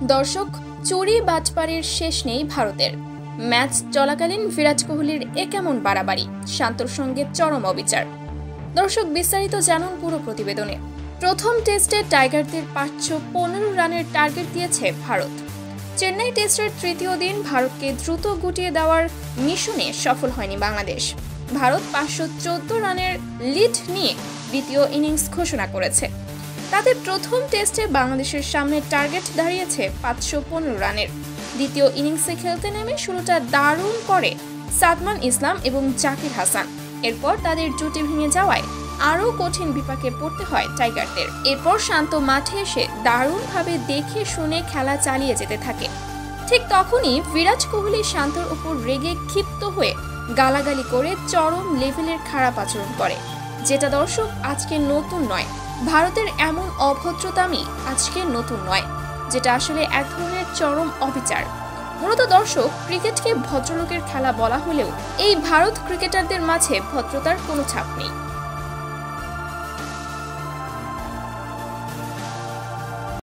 দর্শক, চুরি বাটপাড়ির শেষ নেই ভারতের। ম্যাচ চলাকালীন বিরাট কোহলির এ কেমন বাড়াবাড়ি, শান্তর সঙ্গে চরম অবিচার। দর্শক, বিস্তারিত জানুন পুরো প্রতিবেদনে। প্রথম টেস্টে টাইগারদের 515 রানের টার্গেট দিয়েছে ভারত। চেন্নাই টেস্টের তৃতীয় দিন ভারতকে দ্রুত গুটিয়ে দেওয়ার মিশনে সফল হয়নি বাংলাদেশ। ভারত 514 রানের লিড নিয়ে দ্বিতীয় ইনিংস ঘোষণা করেছে। তাদের প্রথম টেস্টে বাংলাদেশের সামনে টার্গেট দাঁড়িয়েছে 515 রানের। দ্বিতীয় ইনিংসে খেলতে নেমে শুরুটা দারুণ করে সাদমান ইসলাম এবং জাকির হাসান। এরপর তাদের জুটি ভেঙে যাওয়ায় আরও কঠিন বিপাকে পড়তে হয় টাইগারদের। এরপর শান্ত মাঠে এসে দারুণভাবে দেখে শুনে খেলা চালিয়ে যেতে থাকে। ঠিক তখনই বিরাট কোহলি শান্তর উপর রেগে ক্ষিপ্ত হয়ে গালাগালি করে চরম লেভেলের খারাপ আচরণ করে, যেটা দর্শক আজকে নতুন নয়। ভারতের এমন অভদ্রতামি আজকে নতুন নয়, যেটা আসলে এক ধরনের চরম অবিচার। মূলত দর্শক, ক্রিকেটকে ভদ্রলোকের খেলা বলা হলেও এই ভারত ক্রিকেটারদের মাঝে ভদ্রতার কোনো ছাপ নেই।